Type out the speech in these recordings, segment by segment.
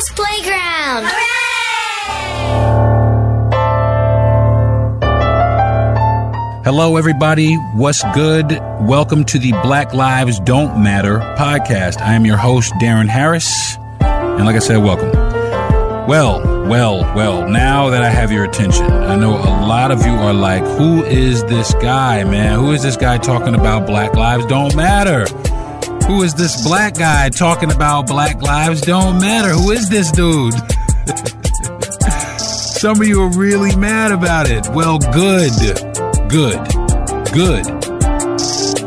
Best playground! Hello, everybody. What's good? Welcome to the Black Lives Don't Matter podcast. I am your host, Darren Harris. And like I said, welcome. Well, now that I have your attention, I know a lot of you are like, who is this guy, man? Who is this guy talking about Black Lives Don't Matter? Who is this black guy talking about Black Lives Don't Matter? Who is this dude? Some of you are really mad about it. Well, good.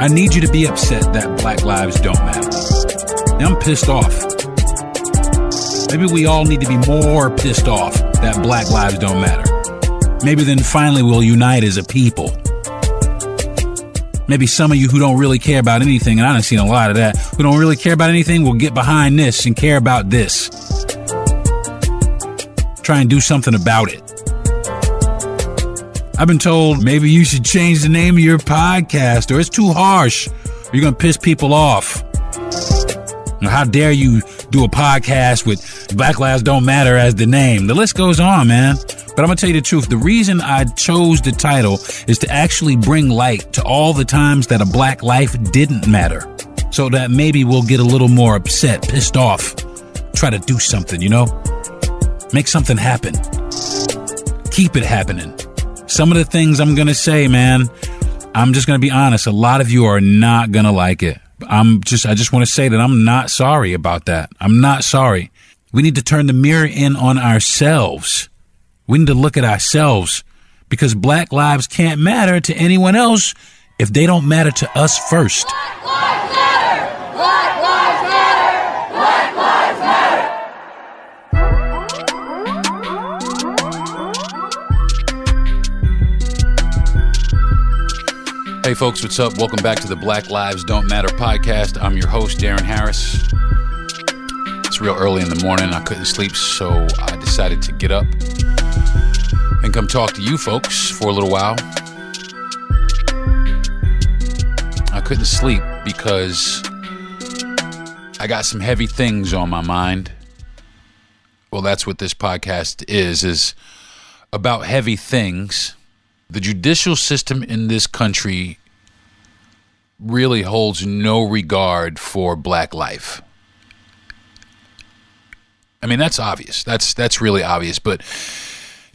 I need you to be upset that Black Lives don't matter. I'm pissed off. Maybe we all need to be more pissed off that Black Lives don't matter. Maybe then finally we'll unite as a people. Maybe some of you who don't really care about anything, and I've seen a lot of that, who don't really care about anything will get behind this and care about this. Try and do something about it. I've been told maybe you should change the name of your podcast, or it's too harsh, or you're going to piss people off. How dare you do a podcast with Black Lives Don't Matter as the name? The list goes on, man. But I'm going to tell you the truth. The reason I chose the title is to actually bring light to all the times that a black life didn't matter. So that maybe we'll get a little more upset, pissed off, try to do something, you know? Make something happen. Keep it happening. Some of the things I'm going to say, man, I'm just going to be honest. A lot of you are not going to like it. I just want to say that I'm not sorry about that. I'm not sorry. We need to turn the mirror in on ourselves. We need to look at ourselves, because black lives can't matter to anyone else if they don't matter to us first. Black lives matter! Black lives matter! Black lives matter! Hey folks, what's up? Welcome back to the Black Lives Don't Matter podcast. I'm your host, Darren Harris. It's real early in the morning. I couldn't sleep, so I decided to get up and come talk to you folks for a little while. I couldn't sleep because I got some heavy things on my mind. Well, that's what this podcast is about heavy things. The judicial system in this country really holds no regard for black life. I mean, that's obvious. That's really obvious, but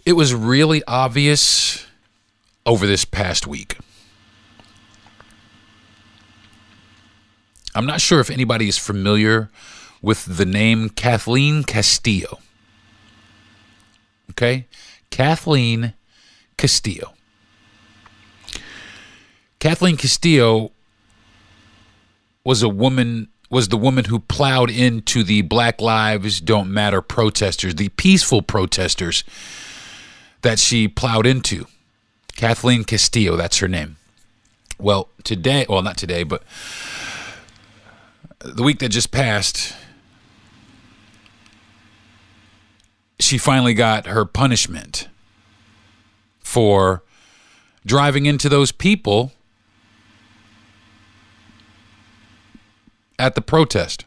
it was really obvious over this past week. I'm not sure if anybody is familiar with the name Kathleen Casillo. Okay? Kathleen Casillo. Kathleen Casillo was the woman who plowed into the Black Lives Don't Matter protesters, the peaceful protesters that she plowed into. Kathleen Casillo, that's her name. Well, not today, but the week that just passed, she finally got her punishment for driving into those people at the protest.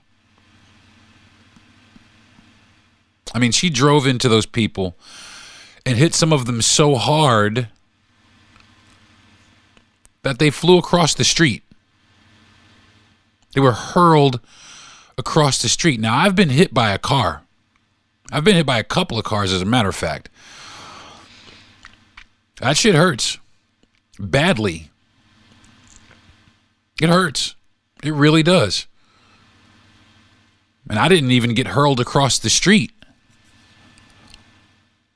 I mean, she drove into those people and hit some of them so hard that they flew across the street. They were hurled across the street. Now, I've been hit by a car. I've been hit by a couple of cars, as a matter of fact. That shit hurts. Badly. It hurts. It really does. And I didn't even get hurled across the street.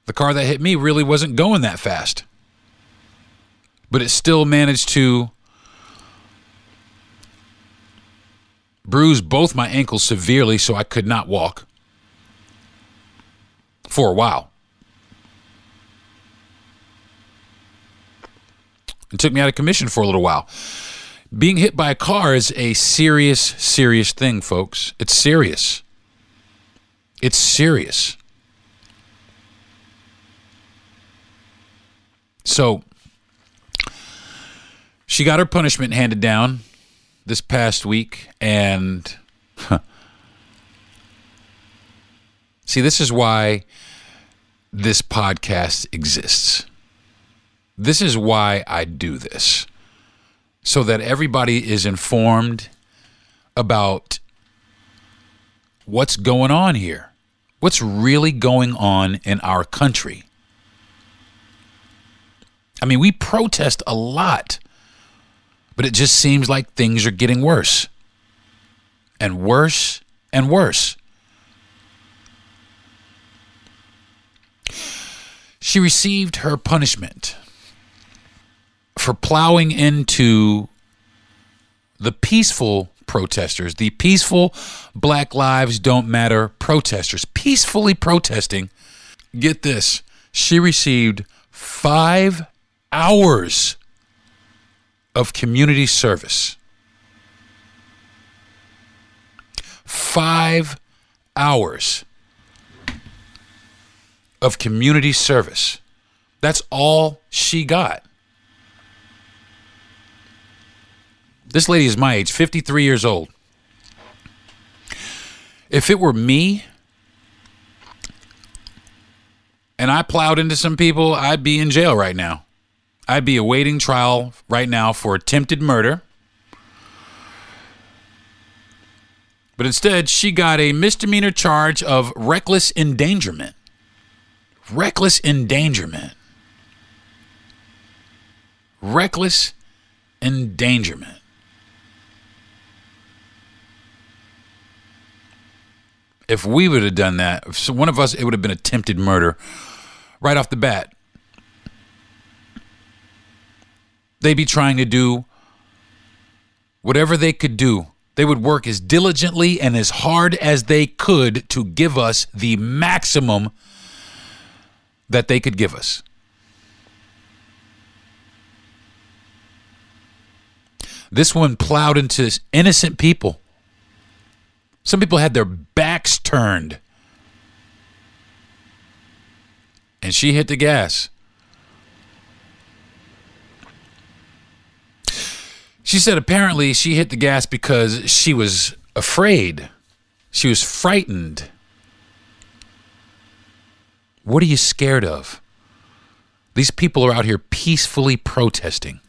The car that hit me really wasn't going that fast. But it still managed to bruise both my ankles severely, so I could not walk for a while. It took me out of commission for a little while. Being hit by a car is a serious, serious thing, folks. It's serious. It's serious. So, she got her punishment handed down this past week, and See, this is why this podcast exists. This is why I do this. So that everybody is informed about what's going on here. What's really going on in our country. I mean, we protest a lot, but it just seems like things are getting worse and worse and worse. She received her punishment for plowing into the peaceful protesters, the peaceful Black Lives Don't Matter protesters, peacefully protesting. Get this, she received 5 hours of community service. 5 hours of community service. That's all she got. This lady is my age, 53 years old. If it were me and I plowed into some people, I'd be in jail right now. I'd be awaiting trial right now for attempted murder. But instead, she got a misdemeanor charge of reckless endangerment. Reckless endangerment. Reckless endangerment. If we would have done that, if one of us, it would have been attempted murder right off the bat. They'd be trying to do whatever they could do. They would work as diligently and as hard as they could to give us the maximum that they could give us. This one plowed into innocent people. Some people had their backs turned. And she hit the gas. She said apparently she hit the gas because she was afraid. She was frightened. What are you scared of? These people are out here peacefully protesting.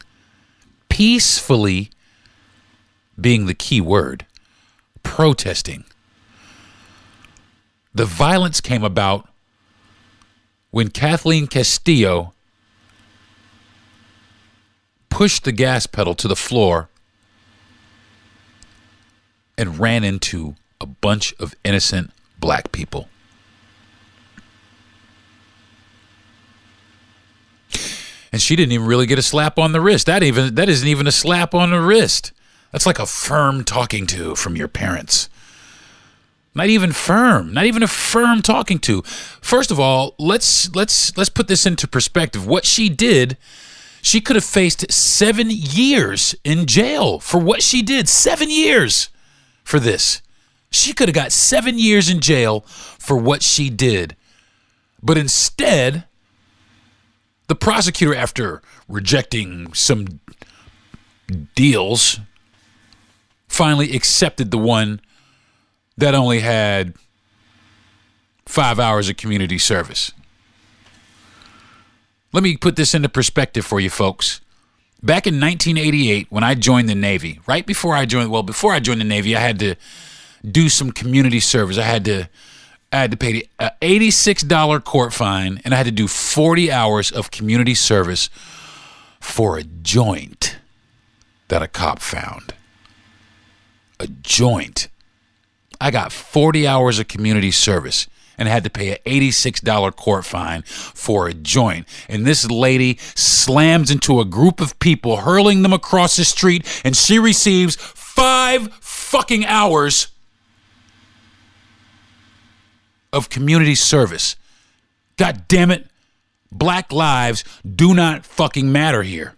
Peacefully being the key word. Protesting. The violence came about when Kathleen Casillo pushed the gas pedal to the floor and ran into a bunch of innocent black people. And she didn't even really get a slap on the wrist. That isn't even a slap on the wrist. That's like a firm talking to from your parents. Not even firm. Not even a firm talking to. First of all, let's put this into perspective. What she did, she could have faced 7 years in jail for what she did. 7 years for this. She could have got 7 years in jail for what she did. But instead, the prosecutor, after rejecting some deals, finally accepted the one that only had 5 hours of community service. Let me put this into perspective for you folks. Back in 1988, when I joined the Navy, before I joined the Navy, I had to do some community service. I had to pay an $86 court fine, and I had to do 40 hours of community service for a joint that a cop found. A joint. I got 40 hours of community service and had to pay an $86 court fine for a joint. And this lady slams into a group of people, hurling them across the street, and she receives 5 fucking hours of community service. God damn it. Black lives do not fucking matter here.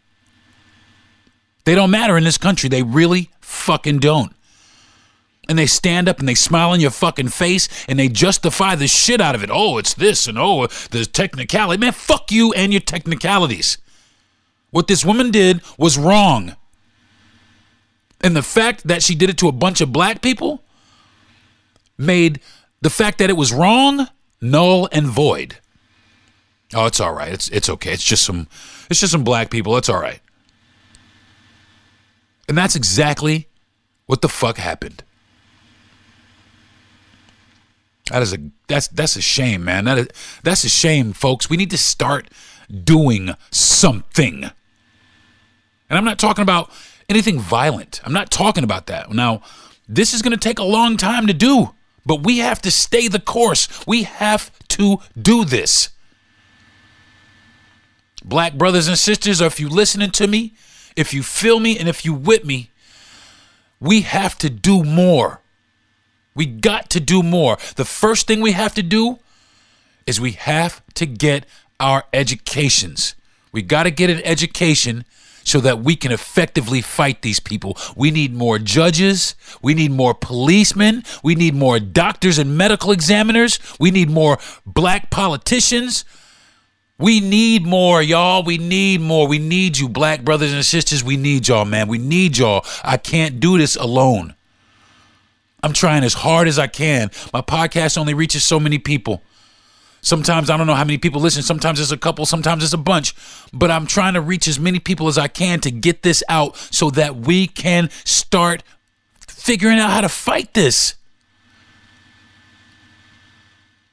They don't matter in this country. They really fucking don't. And they stand up and they smile in your fucking face and they justify the shit out of it. Oh, it's this and oh, the technicality. Man, fuck you and your technicalities. What this woman did was wrong. And the fact that she did it to a bunch of black people made the fact that it was wrong Null and void. Oh, it's all right. It's okay. It's just some black people. It's all right. And that's exactly what the fuck happened. That's a shame, man. That's a shame, folks. We need to start doing something. And I'm not talking about anything violent. I'm not talking about that. Now, this is going to take a long time to do, but we have to stay the course. We have to do this. Black brothers and sisters, or if you listening to me, if you feel me, and if you with me, we have to do more. We got to do more. The first thing we have to do is we have to get our educations. We got to get an education so that we can effectively fight these people. We need more judges. We need more policemen. We need more doctors and medical examiners. We need more black politicians. We need more, y'all. We need more. We need you, black brothers and sisters. We need y'all, man. We need y'all. I can't do this alone. I'm trying as hard as I can. My podcast only reaches so many people. Sometimes I don't know how many people listen. Sometimes it's a couple. Sometimes it's a bunch. But I'm trying to reach as many people as I can to get this out so that we can start figuring out how to fight this.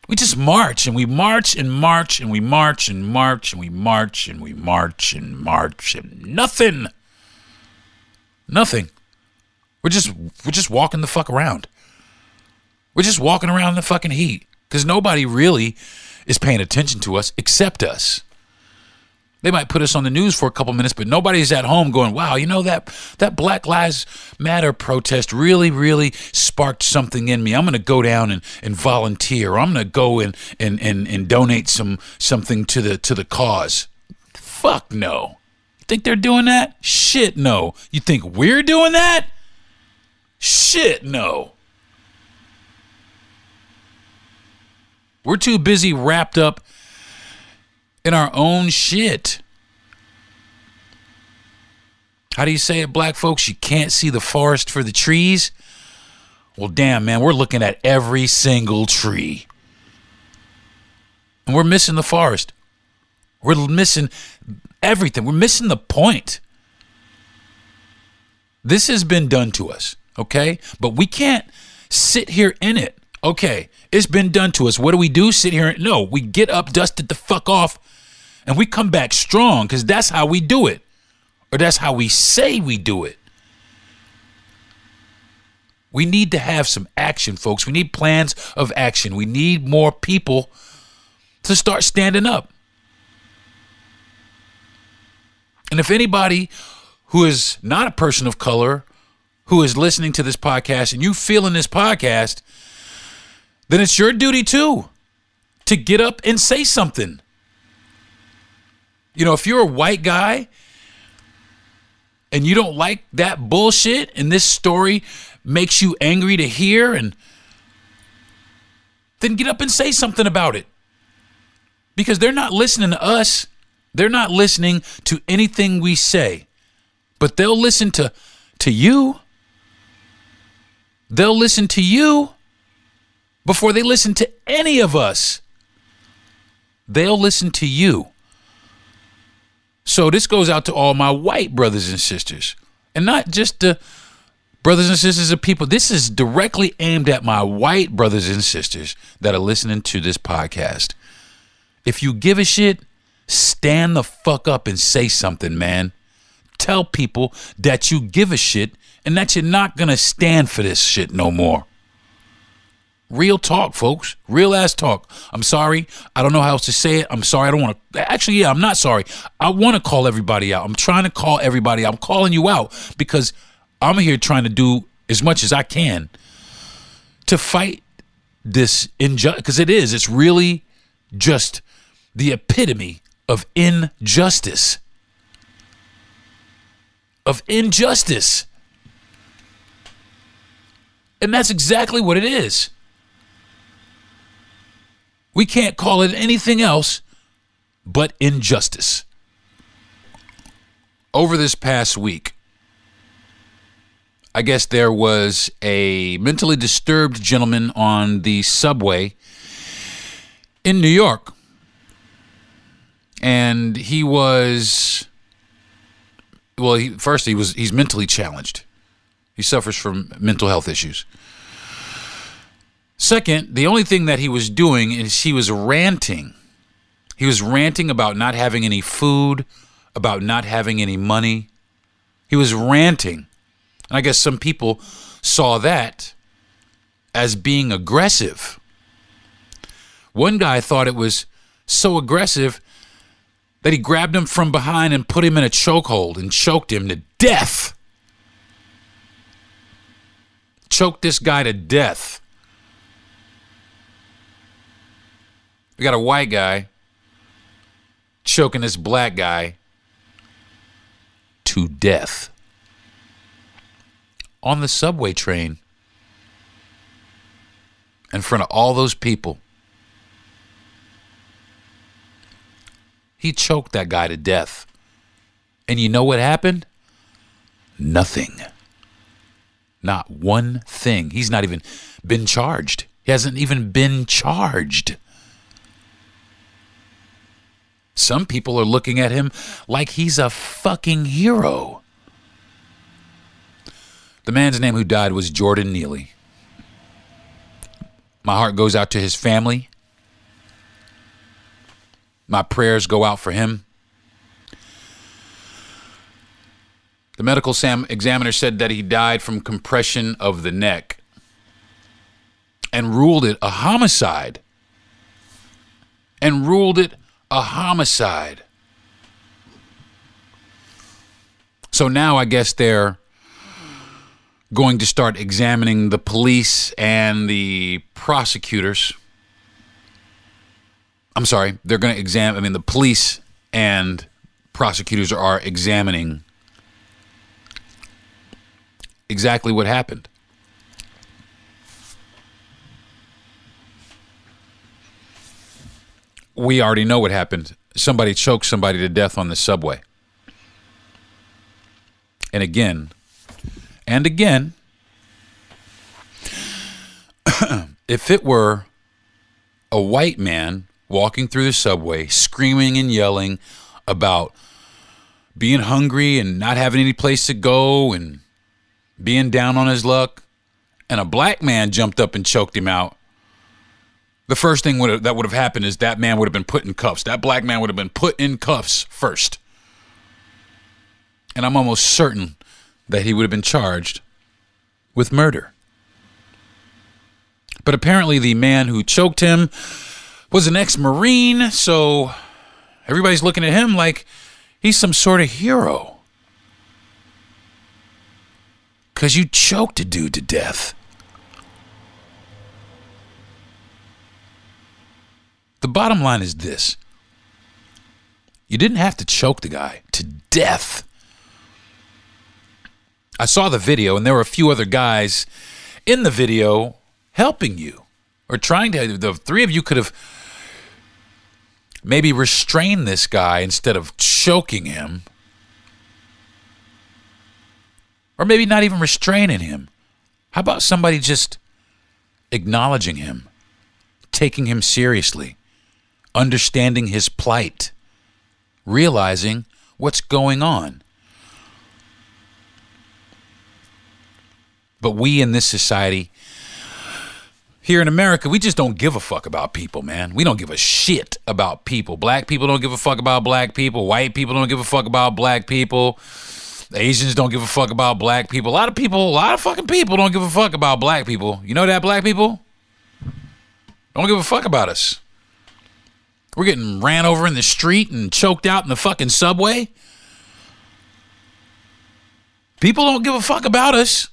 We just march and we march and march and we march and march and we march and we march and march and nothing. Nothing. We're just walking the fuck around. We're just walking around in the fucking heat because nobody really is paying attention to us except us. They might put us on the news for a couple minutes, but nobody's at home going, wow, you know, that Black Lives Matter protest really sparked something in me. I'm going to go down and volunteer. I'm going to go and donate something to the cause. Fuck no. You think they're doing that? Shit, no. You think we're doing that? Shit, no. We're too busy wrapped up in our own shit. How do you say it, black folks? You can't see the forest for the trees? Well, damn, man, we're looking at every single tree. And we're missing the forest. We're missing everything. We're missing the point. This has been done to us, okay? But we can't sit here in it. Okay, it's been done to us. What do? Sit here? No, we get up, dust it the fuck off, and we come back strong because that's how we do it. Or that's how we say we do it. We need to have some action, folks. We need plans of action. We need more people to start standing up. And if anybody who is not a person of color who is listening to this podcast and you feeling this podcast, then it's your duty too to get up and say something. You know, if you're a white guy and you don't like that bullshit and this story makes you angry to hear, and then get up and say something about it. Because they're not listening to us. They're not listening to anything we say. But they'll listen to you. They'll listen to you before they listen to any of us. They'll listen to you. So this goes out to all my white brothers and sisters, and not just the brothers and sisters of people. This is directly aimed at my white brothers and sisters that are listening to this podcast. If you give a shit, stand the fuck up and say something, man. Tell people that you give a shit and that you're not going to stand for this shit no more. Real talk, folks. Real ass talk. I'm sorry. I don't know how else to say it. I'm sorry. I don't want to. Actually, yeah, I'm not sorry. I want to call everybody out. I'm trying to call everybody out. I'm calling you out because I'm here trying to do as much as I can to fight this injustice. Because it is. It's really just the epitome of injustice. Of injustice. And that's exactly what it is. We can't call it anything else but injustice. Over this past week, I guess there was a mentally disturbed gentleman on the subway, in New York. And he was, well, he's mentally challenged. He suffers from mental health issues. Second, the only thing that he was doing is he was ranting. He was ranting about not having any food, about not having any money. He was ranting. And I guess some people saw that as being aggressive. One guy thought it was so aggressive that he grabbed him from behind and put him in a chokehold and choked him to death. Choked this guy to death. We got a white guy choking this black guy to death on the subway train in front of all those people. He choked that guy to death. And you know what happened? Nothing. Not one thing. He's not even been charged. He hasn't even been charged. Some people are looking at him like he's a fucking hero. The man's name who died was Jordan Neely. My heart goes out to his family. My prayers go out for him. The medical examiner said that he died from compression of the neck and ruled it a homicide. So now I guess they're going to start examining the police and the prosecutors. I'm sorry, they're going to examine, the police and prosecutors are examining exactly what happened. We already know what happened. Somebody choked somebody to death on the subway. And again, if it were a white man walking through the subway, screaming and yelling about being hungry and not having any place to go and being down on his luck, and a black man jumped up and choked him out, the first thing that would have happened is that man would have been put in cuffs. That black man would have been put in cuffs first. And I'm almost certain that he would have been charged with murder. But apparently the man who choked him was an ex-Marine, so everybody's looking at him like he's some sort of hero. 'Cause you choked a dude to death. The bottom line is this. You didn't have to choke the guy to death. I saw the video, and there were a few other guys in the video helping you or trying to. The three of you could have maybe restrained this guy instead of choking him. Or maybe not even restraining him. How about somebody just acknowledging him, taking him seriously, understanding his plight, realizing what's going on? But we in this society, here in America, we just don't give a fuck about people, man. We don't give a shit about people. Black people don't give a fuck about black people. White people don't give a fuck about black people. Asians don't give a fuck about black people. A lot of fucking people don't give a fuck about black people. You know that, black people? Don't give a fuck about us. We're getting ran over in the street and choked out in the fucking subway. People don't give a fuck about us.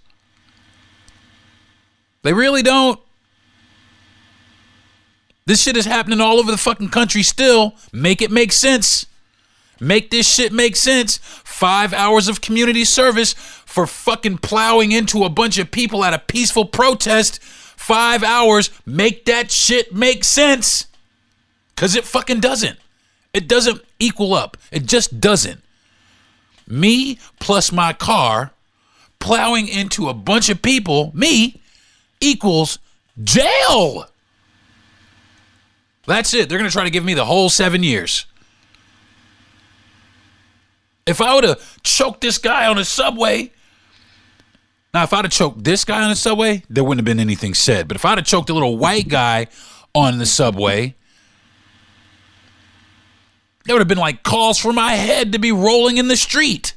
They really don't. This shit is happening all over the fucking country still. Make it make sense. Make this shit make sense. 5 hours of community service for fucking plowing into a bunch of people at a peaceful protest. 5 hours. Make that shit make sense. Because it fucking doesn't. It doesn't equal up. It just doesn't. Me plus my car plowing into a bunch of people, me, equals jail. That's it. They're going to try to give me the whole 7 years. If I would have choked this guy on the subway, now if I'd have choked this guy on the subway, there wouldn't have been anything said. But if I'd have choked a little white guy on the subway, there would have been like calls for my head to be rolling in the street.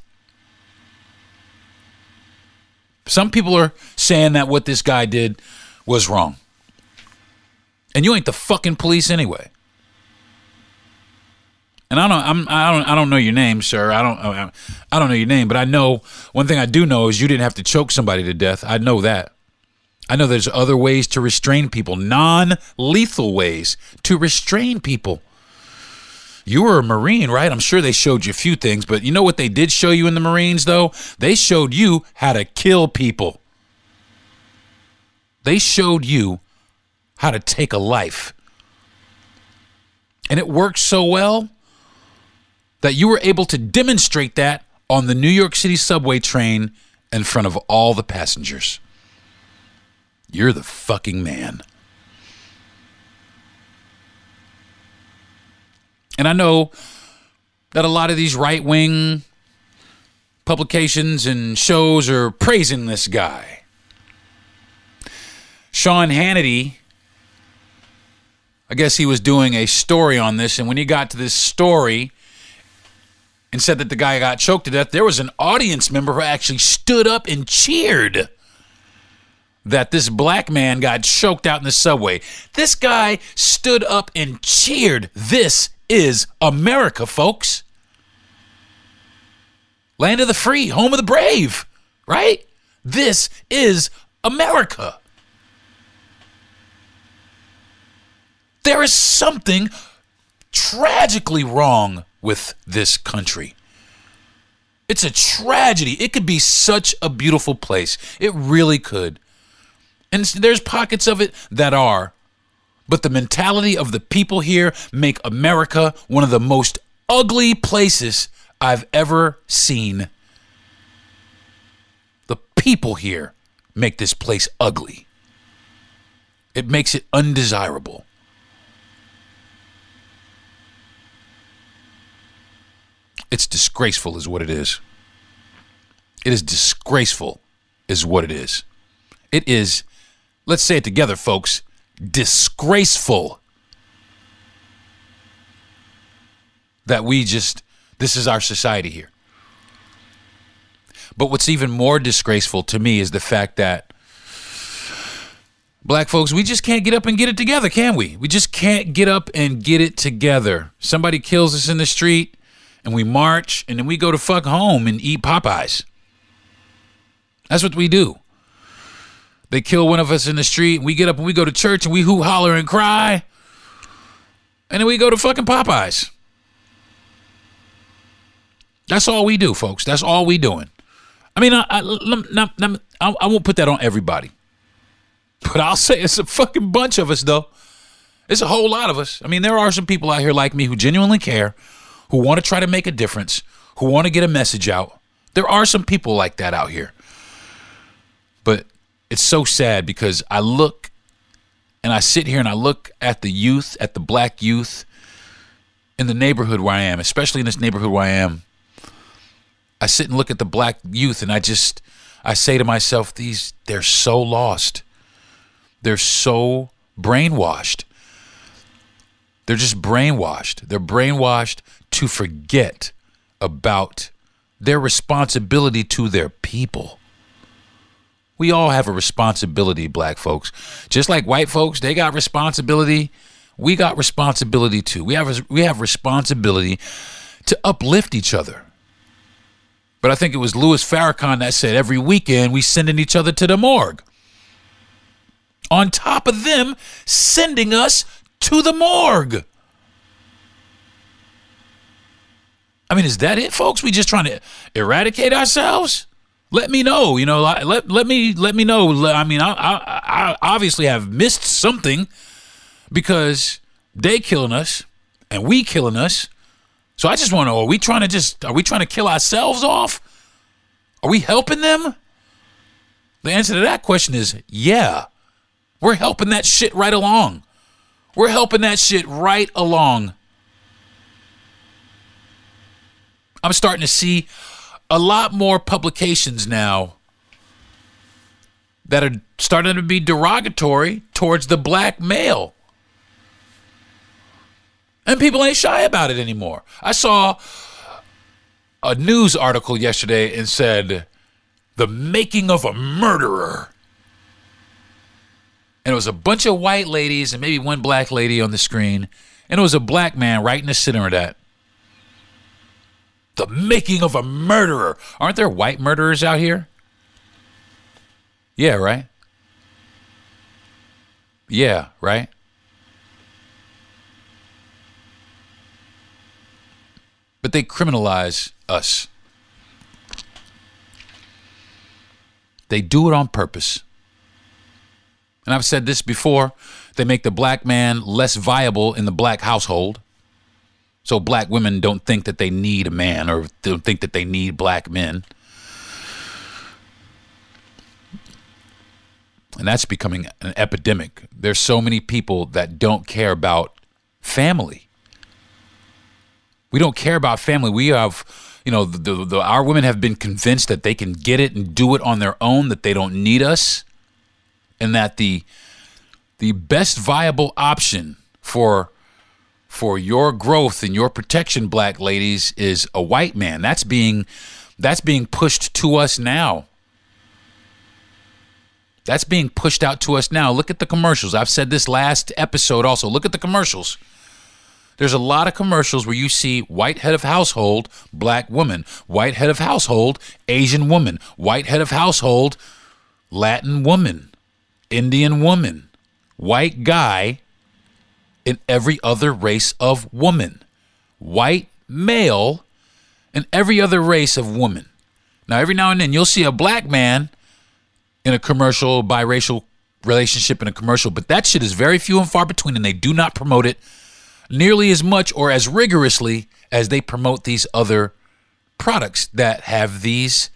Some people are saying that what this guy did was wrong. And you ain't the fucking police anyway. And I don't know your name, sir. I don't know your name, but I know one thing I do know is you didn't have to choke somebody to death. I know that. I know there's other ways to restrain people, non-lethal ways to restrain people. You were a Marine, right? I'm sure they showed you a few things, but you know what they did show you in the Marines, though? They showed you how to kill people. They showed you how to take a life. And it worked so well that you were able to demonstrate that on the New York City subway train in front of all the passengers. You're the fucking man. And I know that a lot of these right-wing publications and shows are praising this guy. Sean Hannity, I guess he was doing a story on this, and when he got to this story and said that the guy got choked to death, there was an audience member who actually stood up and cheered that this black man got choked out in the subway. This guy stood up and cheered. This is America, folks. Land of the free, home of the brave, right? This is America. There is something tragically wrong with this country. It's a tragedy. It could be such a beautiful place. It really could. And there's pockets of it that are. But the mentality of the people here make America one of the most ugly places I've ever seen. The people here make this place ugly. It makes it undesirable. It's disgraceful is what it is. It is disgraceful is what it is. It is, let's say it together, folks, disgraceful that this is our society here. But what's even more disgraceful to me is the fact that black folks, we just can't get up and get it together, can we? We just can't get up and get it together. Somebody kills us in the street and we march and then we go to fuck home and eat Popeyes. That's what we do. They kill one of us in the street, and we get up and we go to church and we hoot, holler, and cry. And then we go to fucking Popeyes. That's all we do, folks. That's all we doing. I mean, I won't put that on everybody. But I'll say it's a fucking bunch of us, though. It's a whole lot of us. I mean, there are some people out here like me who genuinely care, who want to try to make a difference, who want to get a message out. There are some people like that out here. But it's so sad because I look and I sit here and I look at the youth, at the black youth in the neighborhood where I am, especially in this neighborhood where I am. I sit and look at the black youth and I say to myself, they're so lost. They're so brainwashed. They're just brainwashed. They're brainwashed to forget about their responsibility to their people. We all have a responsibility, black folks. Just like white folks, they got responsibility. We got responsibility too. We have responsibility to uplift each other. But I think it was Louis Farrakhan that said every weekend we sending each other to the morgue. On top of them sending us to the morgue. I mean, is that it, folks? We just trying to eradicate ourselves? Let me know, let me know. I mean, I obviously have missed something because they killing us and we killing us. So I just want to know, are we trying to kill ourselves off? Are we helping them? The answer to that question is, yeah, we're helping that shit right along. We're helping that shit right along. I'm starting to see a lot more publications now that are starting to be derogatory towards the black male. And people ain't shy about it anymore. I saw a news article yesterday and said, the making of a murderer. And it was a bunch of white ladies and maybe one black lady on the screen. And it was a black man right in the center of that. The making of a murderer. Aren't there white murderers out here? Yeah, right? Yeah, right? But they criminalize us. They do it on purpose. And I've said this before. They make the black man less viable in the black household. So black women don't think that they need a man or don't think that they need black men. And that's becoming an epidemic. There's so many people that don't care about family. We don't care about family. We have, our women have been convinced that they can get it and do it on their own, that they don't need us, and that the best viable option for your growth and your protection, black ladies, is a white man. That's being pushed to us now. That's being pushed out to us now. Look at the commercials. I've said this last episode also. Look at the commercials. There's a lot of commercials where you see white head of household, black woman, white head of household, Asian woman, white head of household, Latin woman, Indian woman, white guy, and every other race of woman, white male, and every other race of woman. Now, every now and then you'll see a black man in a commercial, biracial relationship in a commercial, but that shit is very few and far between, and they do not promote it nearly as much or as rigorously as they promote these other products that have this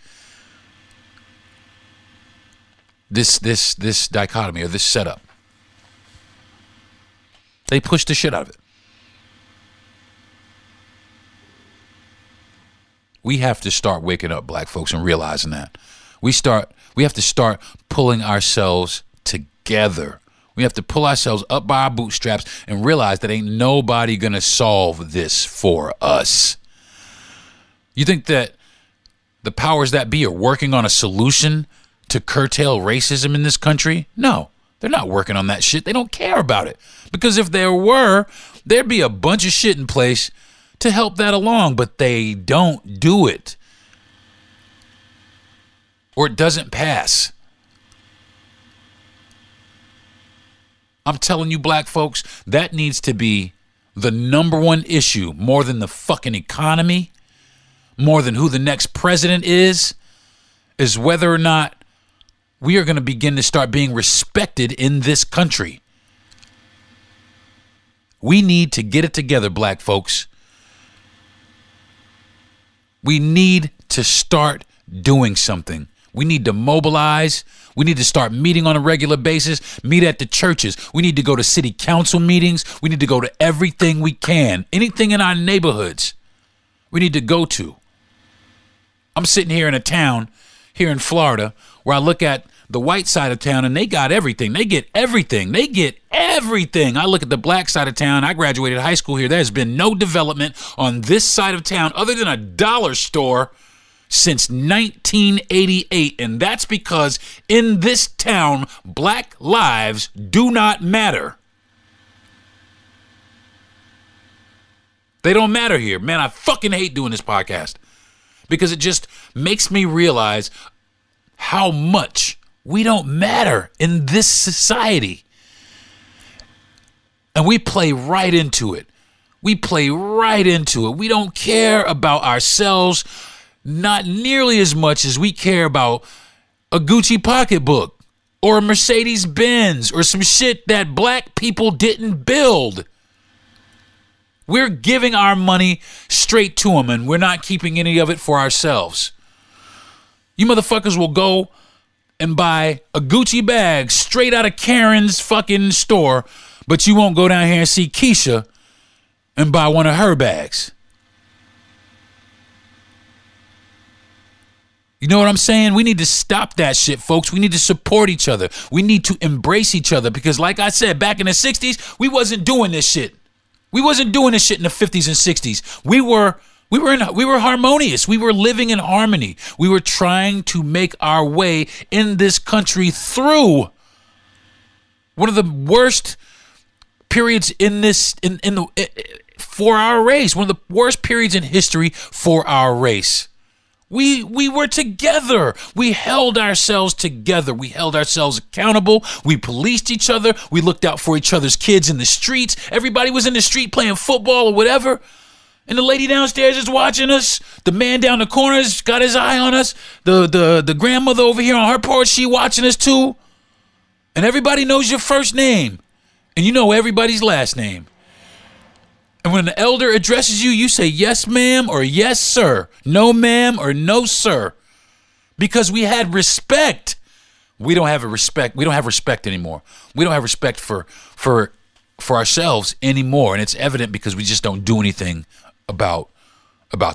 dichotomy or this setup. They push the shit out of it. We have to start waking up, black folks, and realizing that. We have to start pulling ourselves together. We have to pull ourselves up by our bootstraps and realize that ain't nobody going to solve this for us. You think that the powers that be are working on a solution to curtail racism in this country? No, they're not working on that shit. They don't care about it. Because if there were, there'd be a bunch of shit in place to help that along, but they don't do it. Or it doesn't pass. I'm telling you, black folks, that needs to be the number one issue, more than the fucking economy, more than who the next president is whether or not we are going to begin to start being respected in this country. We need to get it together, black folks. We need to start doing something. We need to mobilize. We need to start meeting on a regular basis, meet at the churches. We need to go to city council meetings. We need to go to everything we can, anything in our neighborhoods we need to go to. I'm sitting here in a town here in Florida where I look at the white side of town and they got everything. They get everything. They get everything. I look at the black side of town. I graduated high school here. There's been no development on this side of town other than a dollar store since 1988. And that's because in this town, black lives do not matter. They don't matter here. Man, I fucking hate doing this podcast because it just makes me realize how much we don't matter in this society. And we play right into it. We play right into it. We don't care about ourselves not nearly as much as we care about a Gucci pocketbook or a Mercedes Benz or some shit that black people didn't build. We're giving our money straight to them and we're not keeping any of it for ourselves. You motherfuckers will go and buy a Gucci bag straight out of Karen's fucking store but you won't go down here and see Keisha and buy one of her bags. You know what I'm saying? We need to stop that shit, folks. We need to support each other. We need to embrace each other because, like I said, back in the 60s, we wasn't doing this shit. We wasn't doing this shit in the 50s and 60s. We were harmonious. We were living in harmony. We were trying to make our way in this country through one of the worst periods for our race. One of the worst periods in history for our race. We were together. We held ourselves together. We held ourselves accountable. We policed each other. We looked out for each other's kids in the streets. Everybody was in the street playing football or whatever. And the lady downstairs is watching us. The man down the corner's got his eye on us. The grandmother over here on her porch, she watching us too. And everybody knows your first name. And you know everybody's last name. And when an elder addresses you, you say yes, ma'am, or yes, sir. No, ma'am, or no, sir. Because we had respect. We don't have respect. We don't have respect anymore. We don't have respect for ourselves anymore. And it's evident because we just don't do anything about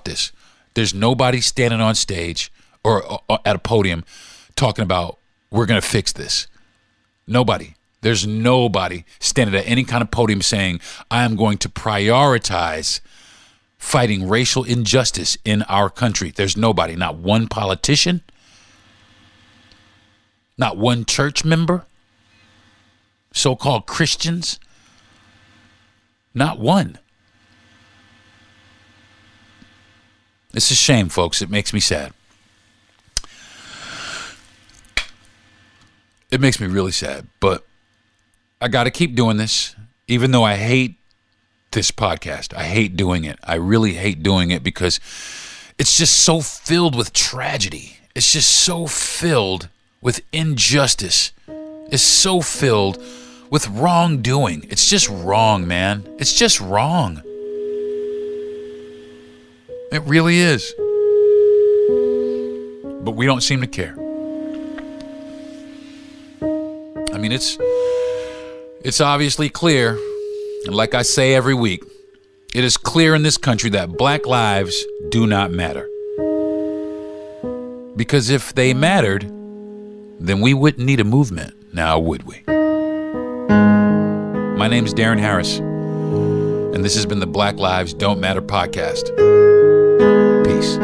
this. There's nobody standing on stage or at a podium talking about we're going to fix this. Nobody. There's nobody standing at any kind of podium saying, I am going to prioritize fighting racial injustice in our country. There's nobody, not one politician, not one church member, so-called Christians, not one. It's a shame, folks. It makes me sad. It makes me really sad, but I got to keep doing this, even though I hate this podcast. I hate doing it. I really hate doing it because it's just so filled with tragedy. It's just so filled with injustice. It's so filled with wrongdoing. It's just wrong, man. It's just wrong. It really is. But we don't seem to care. I mean, it's obviously clear, and like I say every week, it is clear in this country that black lives do not matter. Because if they mattered, then we wouldn't need a movement, now would we? My name is Darren Harris, and this has been the Black Lives Don't Matter podcast. Peace.